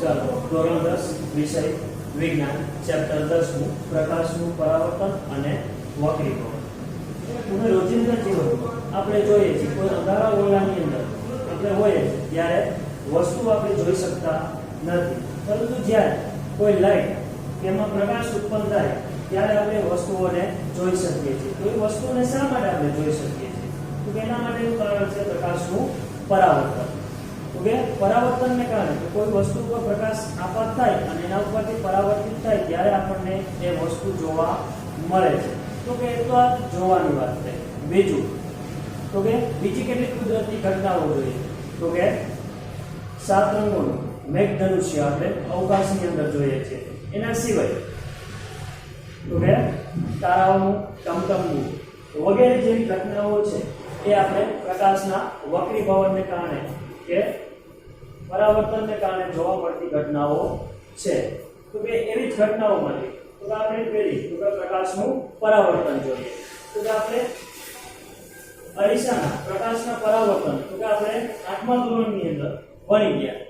ચાલો ધોરણ 10 વિષય વિજ્ઞાન ચેપ્ટર 10 પ્રકાશનું પરાવર્તન અને વક્રીભવન. તમે રોજિંદા જીવનમાં આપણે જોઈએ છીએ કોઈ અંધારા ઓરડાની અંદર આપણે હોઈએ ત્યારે વસ્તુ આપણે જોઈ શકતા નથી, પરંતુ જ્યારે કોઈ લાઈટ કે એમાં પ્રકાશ ઉત્પન્ન થાય ત્યારે આપણે વસ્તુઓને જોઈ શકીએ છીએ. તો એ વસ્તુને શા માટે આપણે જોઈ શકીએ છીએ? તો એના માટેનું કારણ છે પ્રકાશનું પરાવર્તન. ઓકે, પરાવર્તનને કારણે કોઈ વસ્તુ પર પ્રકાશ આપાત થાય અને એના ઉપરથી પરાવર્તિત થાય ત્યારે આપણને એ વસ્તુ જોવા મળે છે. તો કે એ તો આ જોવાની વાત છે. બીજું તો કે બીજી કેટલીક કુદરતી ઘટનાઓ જોઈએ. તો કે 7 રંગોનું મેઘધનુષ્ય આપણે અવકાશની અંદર જોઈએ છીએ. એના સિવાય તો કે તારાઓનું ટમટમવું વગેરે જેવી ઘટનાઓ છે એ આપણે પ્રકાશના વક્રીભવનને કારણે કે પરાવર્તનને કારણે જોવા મળતી ઘટનાઓ છે. તો કે એવી જ ઘટનાઓમાંથી તો કે આપણે પહેલી તો કે પ્રકાશનું પરાવર્તન જોઈએ. તો કે આપણે અરીસાના પ્રકાશના પરાવર્તન તો કે આપણે 8મા ધોરણની અંદર ભણી ગયા.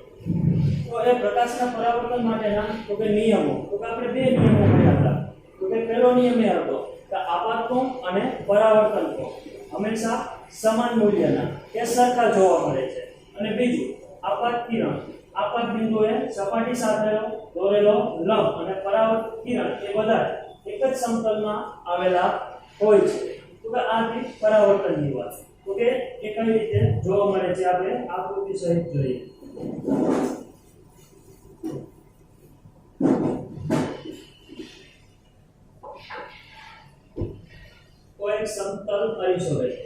તો એ પ્રકાશના પરાવર્તન માટેના તો કે નિયમો તો કે આપણે બે નિયમો ભણ્યા હતા. તો કે પહેલો નિયમ એ હતો કે આપાત કોણ અને પરાવર્તન કોણ હંમેશા સમાન મૂલ્યના કે સરખા જોવા મળે છે. અને બીજું આપાત કિરણ આપાત બિંદુએ સપાટી સાથે દોરેલો લંબ અને પરાવર્તિત કિરણ એ બધા એક જ સમતલમાં આવેલા હોય છે. તો કે આ હતી પરાવર્તનની વાત. તો કે એ કઈ રીતે જોવા મળે છે આપણે આકૃતિ સહિત જોઈએ. કોઈ સમતલ અરીસો છે.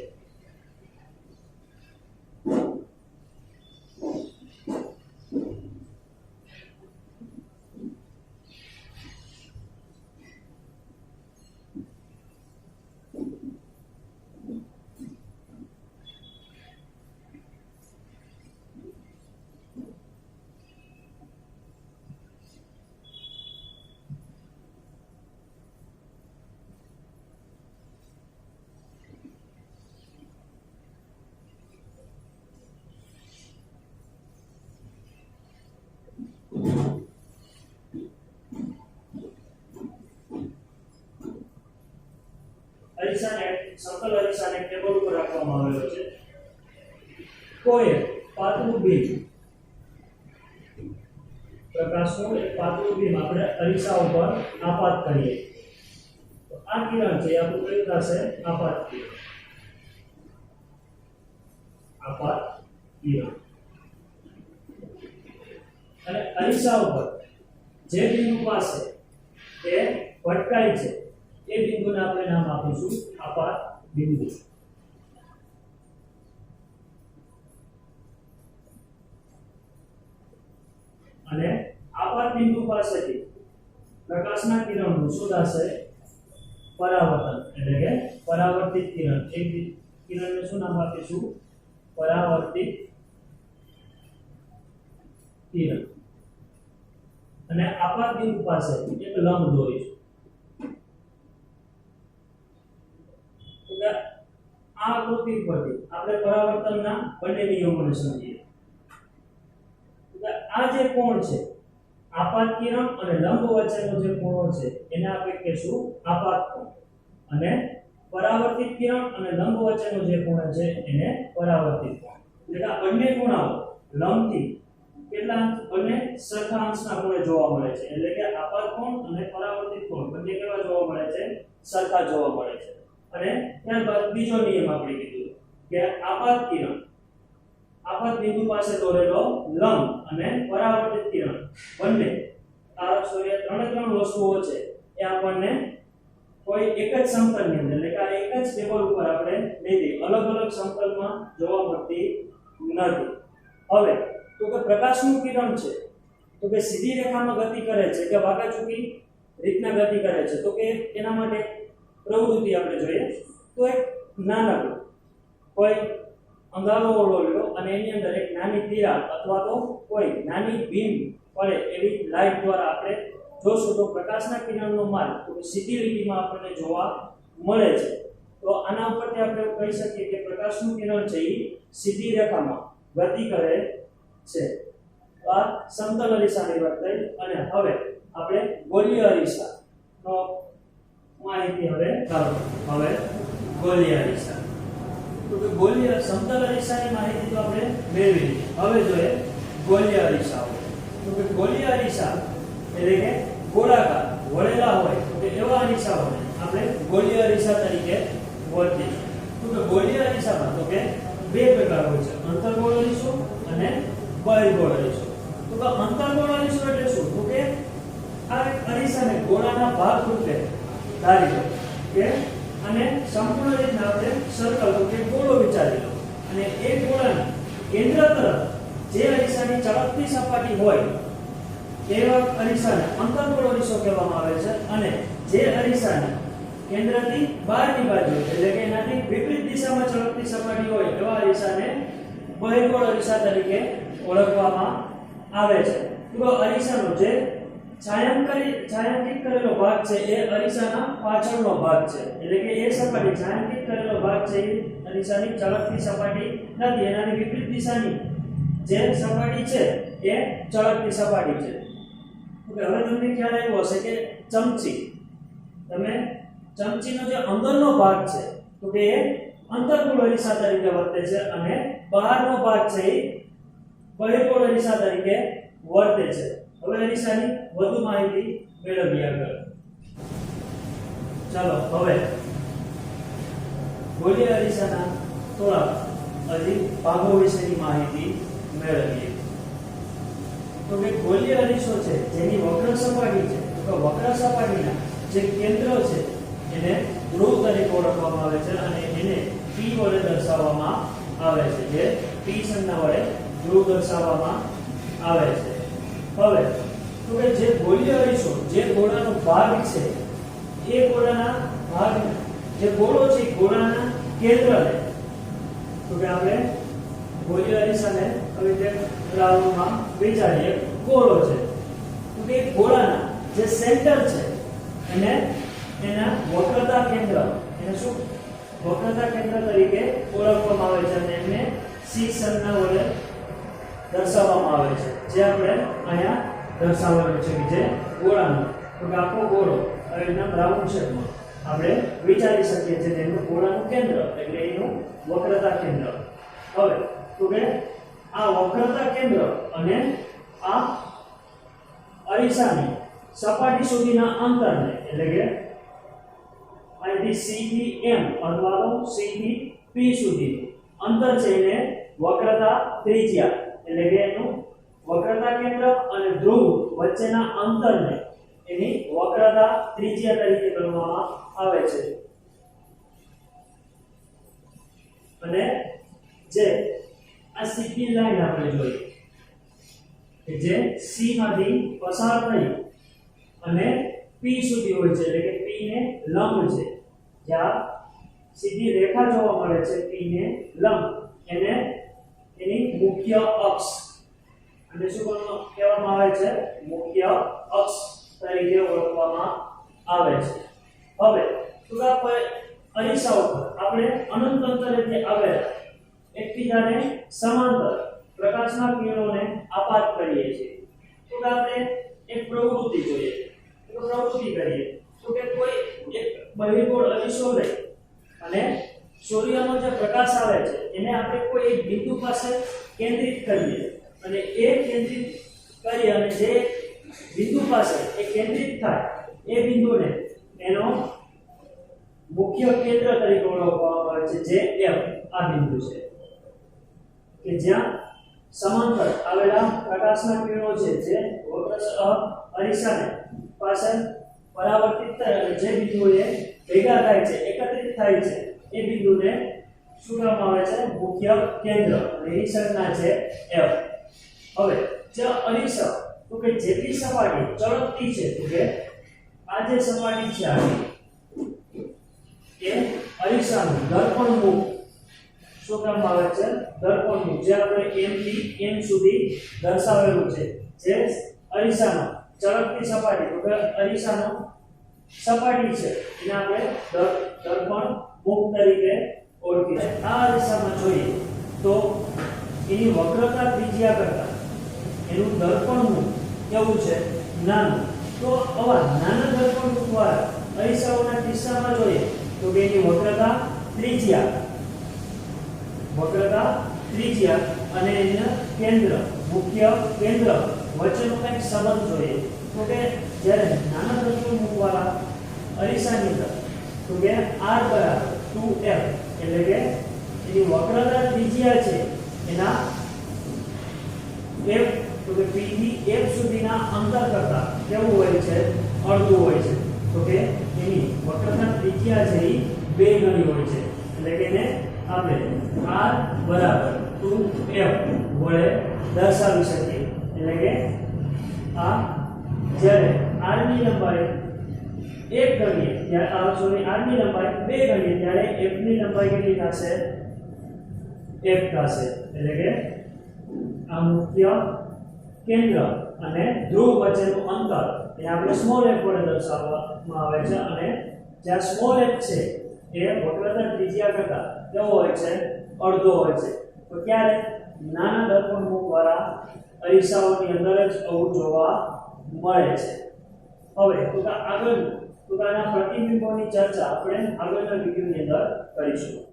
અરીસાને સમતલ અરીસાને ટેબલ ઉપર રાખવામાં આવેલો છે. કોઈ પાતળું બીમ પ્રકાશનું એક પાતળું બીમ આપણે અરીસા ઉપર આપાત કરીએ તો આ કિરણ છે આપણું કયું થશે આપાત કિરણ. આપાત કિરણ અને અરીસા ઉપર જે બિંદુ પાસે એ ભટકાય છે એ બિંદુને આપણે નામ આપીશું આપાત બિંદુ. અને આપાત બિંદુ પાસેથી પ્રકાશના કિરણનું શું થશે પરાવર્તન એટલે કે પરાવર્તિત કિરણ. એક કિરણને શું નામ આપીશું પરાવર્તિત કિરણ. અને આપાત બિંદુ પાસે એક લંબ દોરીશું. આ આકૃતિ પરથી આપણે પરાવર્તનના બંને નિયમોને સમજીએ. આ જે કોણ છે આપાત કિરણ અને લંબ વચ્ચેનો જે કોણ છે એને આપણે કહીશું આપાત કોણ. અને પરાવર્તિત કિરણ અને લંબ વચ્ચેનો જે કોણ છે એને પરાવર્તિત કોણ. એટલે કે બંને ખૂણાઓ લંબથી કેટલા બંને સરખા અંશના ખૂણે જોવા મળે છે. એટલે કે આપાત કોણ અને પરાવર્તિત કોણ બંને કેવા જોવા મળે છે સરખા જોવા મળે છે. અને ત્યારબાદ બીજો નિયમ આપણે કીધું કે આપાત કિરણ આપાત બિંદુ પાસે દોરેલો લંબ અને પરાવર્તિત કિરણ બંને આ ત્રણે વસ્તુઓ છે એ આપણને કોઈ એક જ સમતલની અંદર એટલે કે એક જ ટેબલ ઉપર આપણે લીધી અલગ અલગ સમતલમાં જોવા મળતી નથી. હવે તો કે પ્રકાશનું કિરણ છે તો કે સીધી રેખામાં ગતિ કરે છે કે વાંકાચૂકી રીતના ગતિ કરે છે. તો કે એના માટે પ્રવૃત્તિ આપણે જોઈએ. તો એક નાનકડું કોઈ અંગારો ઓળો લો અને એની અંદર એક નાની તિરાડ અથવા તો કોઈ નાની બીમ પડે એવી લાઇટ દ્વારા આપણે જોશું તો પ્રકાશના કિરણનો માર્ગ તો સીધી લીટીમાં આપણને જોવા મળે છે. તો આના ઉપરથી આપણે કહી શકીએ કે પ્રકાશનું કિરણ છે એ સીધી રેખામાં ગતિ કરે છે. તો આ સમતલ અરીસાની વાત થઈ અને હવે આપણે ગોલીય અરીસાનો માહિતી હવે ગોલીય અરીસા તો કે ગોલીય સમતલ અરીસાની માહિતી તો આપણે મેળવી લીધી. હવે જોઈએ ગોલીય અરીસાઓ. તો કે ગોલીય અરીસા એટલે કે ગોળાકાર વળેલા હોય તો એવા અરીસાઓને આપણે ગોલીય અરીસા તરીકે ઓળખીશું. તો કે ગોલીય અરીસામાં તો કે બે પ્રકાર હોય છે, અંતર્ગોળ અરીસો અને બહિર્ગોળ અરીસો. તો કે અંતર્ગોળ અરીસો એટલે શું? તો કે આ અરીસાને ગોળાના ભાગ રૂપે ધારી લો કે અને સંપૂર્ણ રીતના આપણે સર્કલ તો કે ગોળો વિચારી લો અને એ ગોળાના કેન્દ્ર તરફ જે અરીસાની ચળકતી સપાટી હોય તેવા અરીસાને અંતર્ગોળ અરીસો કહેવામાં આવે છે અને જે અરીસાની કેન્દ્રથી બહારની બાજુ એટલે કે એનાથી વિપરીત દિશામાં ચળકતી સપાટી હોય એવા અરીસાને બહિર્ગોળ અરીસા તરીકે ઓળખવામાં આવે છે. તો અરીસાનો જે છાयांकित કરેલો ભાગ છે એ અરીસાના પાછળનો ભાગ છે એટલે કે એ સપાટી છાयांकित કરેલો ભાગ છે એ અરીસાની ચળકતી સપાટી નથી, એનાની વિપરીત દિશાની જે સપાટી છે એ ચળકતી સપાટી છે. ઓકે, હવે તમને ખ્યાલ આવ્યો હશે કે ચમચીનો જે અંદરનો ભાગ છે તો કે એ અંતર્ગોળ અરીસા તરીકે વર્તે છે અને બહારનો ભાગ છે એ બહિર્ગોળ અરીસા તરીકે વર્તે છે. હવે અરીસાની વધુ માહિતી મેળવીએ આગળ. ચાલો હવે ગોલીય અરીસાના થોડા હજી ભાગો વિશેની માહિતી મેળવીએ. તો કે ગોલીય અરીસો છે જેની વક્ર સપાટી છે તો વક્ર સપાટીના જે કેન્દ્ર છે એને ધ્રુવ તરીકે ઓળખવામાં આવે છે અને એને P વડે દર્શાવવામાં આવે છે, જે P સંજ્ઞા વડે ધ્રુવ દર્શાવવામાં આવે છે. હવે તો કે જે ગોલીય અરીસો જે ગોળાનો ભાગ છે એ ગોળાના ભાગ જે ગોળો છે ગોળાના કેન્દ્રને તો કે આપણે ગોલીય અરીસાને હવે જે રાઉન્ડમાં વિચારીએ ગોળો છે તો કે ગોળાના જે સેન્ટર છે એને એના વક્રતા કેન્દ્ર એને શું વક્રતા કેન્દ્ર તરીકે ઓળખવામાં આવે છે અને એને C સંજ્ઞા વડે દર્શાવવામાં આવે છે, જે આપણે અહીંયા દર્શાવવાનું છે કે જે ગોળાનો તો કે આખો ગોળો એના રાઉન્ડ શેપમાં આપણે વિચારી શકીએ છીએ તેનું ગોળાનું કેન્દ્ર એટલે એનું વક્રતા કેન્દ્ર. હવે તો કે આ વક્રતા કેન્દ્ર અને આ અરીસાની સપાટી સુધીના અંતરને એટલે કે અહીંથી C થી M અથવા તો C થી P સુધી અંતર છે એને વક્રતા ત્રિજ્યા એટલે કે એનું વક્રતા કેન્દ્ર અને ધ્રુવ વચ્ચેના અંતરને એની વક્રતા ત્રિજ્યા તરીકે ગણવામાં આવે છે. અને જે આ સીધી લાઈન આપણે જોઈએ કે જે C માંથી પસાર થઈ અને P સુધી હોય છે એટલે કે P ને લંબ છે, જ્યાં સીધી રેખા જોવા મળે છે P ને લંબ એને એની મુખ્ય અક્ષ અને શું કહેવામાં આવે છે મુખ્ય અક્ષ તરીકે ઓળખવામાં આવે છે. હવે તો અરીસા ઉપર આપણે અનંત અંતરેથી આવેલા એકબીજાને સમાંતર પ્રકાશના કિરણોને આપાત કરીએ છીએ. તો આપણે એક પ્રવૃત્તિ જોઈએ તો પ્રવૃત્તિ કરીએ તો કે કોઈ એક બહિર્ગોળ અરીસો લઈ અને સૂર્યનો જે પ્રકાશ આવે છે એને આપણે કોઈ એક બિંદુ પાસે કેન્દ્રિત કરીએ અને એ કેન્દ્રિત કરી અને જે બિંદુ પાસે એ કેન્દ્રિત થાય એ બિંદુને એનો મુખ્ય કેન્દ્ર તરીકે ઓળખવામાં આવે છે, જે F આ બિંદુ છે કે જ્યાં સમાંતર આવેલા પ્રકાશના કિરણો છે જે અરીસાને પાસે પરાવર્તિત થાય અને જે બિંદુએ ભેગા થાય છે એકત્રિત થાય છે એ બિંદુને શું કહેવામાં આવે છે મુખ્ય કેન્દ્ર અને એ સંજ્ઞા છે F. હવે જે અરીસા તો કે જેટલી સપાટી ચળકતી છે તો કે આ જે સપાટી છે આની એ અરીસાનું દર્પણ મુખ શું કહેવામાં આવે છે દર્પણ મુખ, જે આપણે M થી M સુધી દર્શાવેલું છે, જે અરીસાનો ચળકતી સપાટી તો કે અરીસાનો સપાટી છે એને આપણે દર્પણ મુખ તરીકે ઓળખીએ. આ અરીસામાં જોઈએ તો એની વક્રતા ત્રિજ્યા કરતા એનું દર્પણનું કેવું છે નાનું. તો આવા નાના દર્પણ દ્વારા અરીસાઓના કિસ્સામાં જોઈએ તો કે એની વક્રતા ત્રિજ્યા અને એના કેન્દ્ર મુખ્ય કેન્દ્ર વચ્ચેનો કંઈક સંબંધ જોઈએ. તો કે જ્યારે નાના દર્પણ મૂકવાના અરીસાની અંદર તો કે r બરાબર 2f એટલે કે એની વક્રતા ત્રિજ્યા છે એના f તો કે p થી f સુધીના અંતર કરતા કેવું હોય છે અડધું હોય છે. તો કે એની વક્રતા ત્રિજ્યા છે એ 2 ગણી હોય છે. એટલે કે એને આપણે r બરાબર 2f વડે દર્શાવી શકીએ. એટલે કે આ જ્યારે r ની લંબાઈ 1 ગણીએ ત્યારે સોરી r ની લંબાઈ 2 ગણીએ ત્યારે f ની લંબાઈ કેટલી થશે f થશે. એટલે કે આ મુખ્ય કેન્દ્ર અને ધ્રુવ વચ્ચેનું અંતર એ આપણે સ્મોલ f વડે દર્શાવવામાં આવે છે. અને જ્યાં સ્મોલ f છે એ વક્રતા ત્રિજ્યા કરતા કેવો હોય છે અડધો હોય છે. તો ક્યારે નાના દર્પણ મુખવાળા અરીસાઓની અંદર જ આવું જોવા મળે છે. હવે આગળના પ્રતિબિંબોની ચર્ચા આપણે આગળના વિડિયોની અંદર કરીશું.